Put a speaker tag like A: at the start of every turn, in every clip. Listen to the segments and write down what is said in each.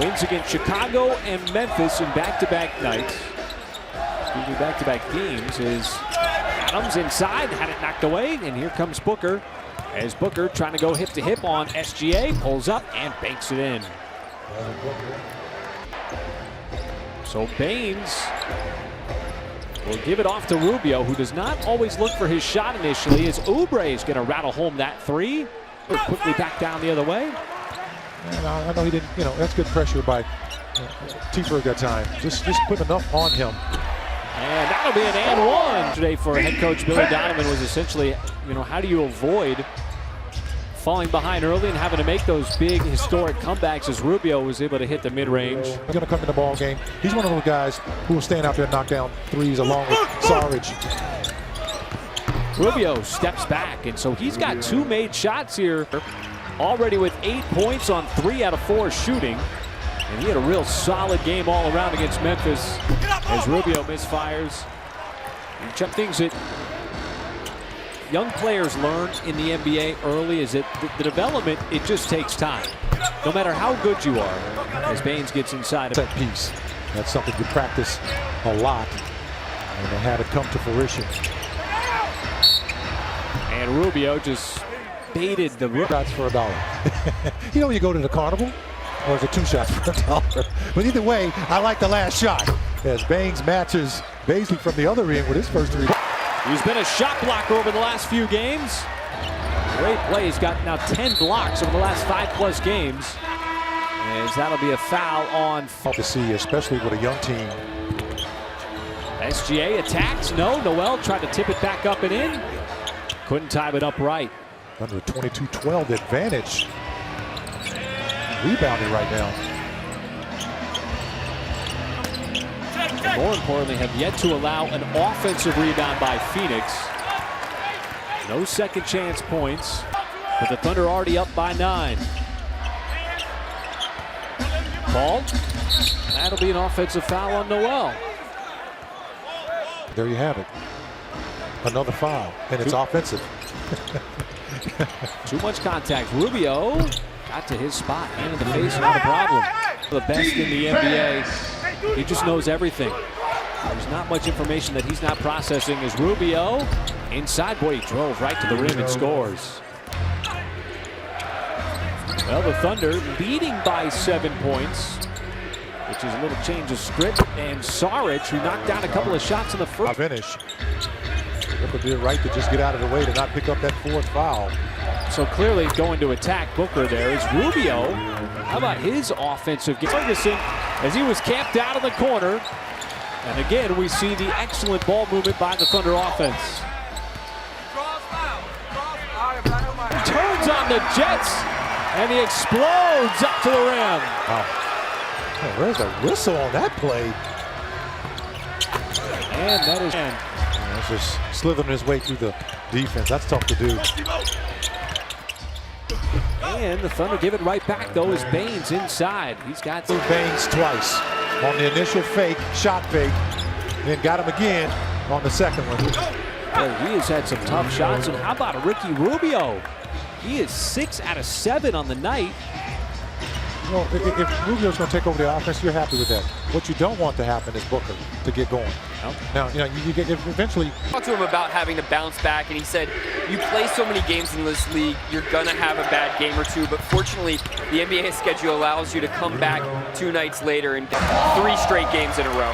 A: Wins against Chicago and Memphis in back-to-back nights. Back-to-back games is Adams inside, had it knocked away, and here comes Booker. As Booker trying to go hip-to-hip on SGA, pulls up and banks it in. So Baines will give it off to Rubio, who does not always look for his shot initially, as Oubre is going to rattle home that three. Quickly back down the other way.
B: And I know he didn't, that's good pressure by T-Ferg that time. Just put enough on him.
A: And that'll be an and one. Today for head coach Billy Donovan was essentially, how do you avoid falling behind early and having to make those big historic comebacks as Rubio was able to hit the mid-range.
B: He's going to come in the ball game. He's one of those guys who will stand out there and knock down threes along with Sarge.
A: Rubio steps back, and so he's got 2 made shots here, already with 8 points on 3 out of 4 shooting. And he had a real solid game all around against Memphis as Rubio misfires. And check things that young players learn in the NBA early is that the development, it just takes time. No matter how good you are, as Baines gets inside of
B: that piece. That's something you practice a lot, and they had it come to fruition.
A: And Rubio just baited the
B: shots for $1. When you go to the carnival, or is it 2 shots for $1? But either way, I like the last shot as Baines matches Baisley from the other end with his first 3.
A: He's been a shot blocker over the last few games. Great play. He's got now 10 blocks over the last 5+ games. As that'll be a foul on.
B: To see, especially with a young team.
A: SGA attacks. No, Noel tried to tip it back up and in. Couldn't time it up right.
B: Under a 22-12 advantage. Rebounding right now.
A: And more importantly, have yet to allow an offensive rebound by Phoenix. No second chance points, but the Thunder already up by 9. Called. That'll be an offensive foul on Noel.
B: There you have it. Another foul, and it's offensive.
A: Too much contact. Rubio got to his spot, hand in the face, not a problem. The best in the NBA. He just knows everything. There's not much information that he's not processing as Rubio inside. Boy, he drove right to the rim and scores. Well, the Thunder leading by 7 points, which is a little change of script. And Saric, who knocked down a couple of shots in the first.
B: Finish. Booker did right to just get out of the way to not pick up that 4th foul.
A: So clearly going to attack Booker there is Rubio. How about his offensive game? Ferguson, as he was camped out in the corner. And again, we see the excellent ball movement by the Thunder offense. Turns on the Jets, and he explodes up to the rim.
B: Wow. Oh, there's a whistle on that play.
A: And that is...
B: He's just slithering his way through the defense. That's tough to do.
A: And the Thunder give it right back, though, as Baines inside. He's got...
B: Baines twice on the initial fake, shot fake, then got him again on the second one.
A: Well, he has had some tough shots. And how about Ricky Rubio? He is 6 out of 7 on the night.
B: Well, if Rubio's going to take over the offense, you're happy with that. What you don't want to happen is Booker to get going.
A: Nope.
B: Now, you get eventually.
C: I talked to him about having to bounce back, and he said, you play so many games in this league, you're going to have a bad game or 2, but fortunately, the NBA schedule allows you to come back 2 nights later and 3 straight games in a row.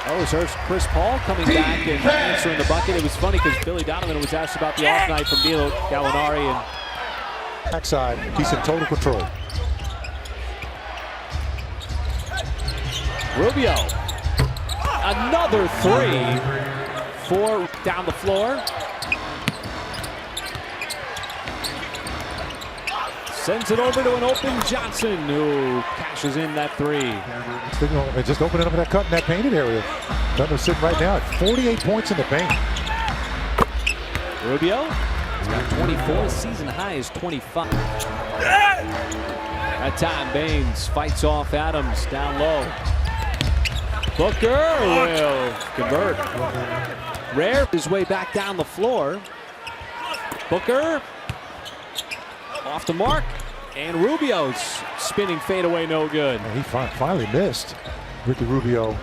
A: Oh, there's Chris Paul coming back and answering the bucket. It was funny because Billy Donovan was asked about the off night from Neil Gallinari. And
B: backside, he's in total control.
A: Rubio, another 3, 4 down the floor. Sends it over to an open Johnson, who cashes in that 3.
B: Just opening up that cut in that painted area. Thunder sitting right now at 48 points in the paint.
A: Rubio, he's got 24. Season high is 25. That time, Baines fights off Adams down low. Booker will convert. Rare his way back down the floor. Booker off the mark. And Rubio's spinning fadeaway, no good.
B: And he finally missed. Ricky Rubio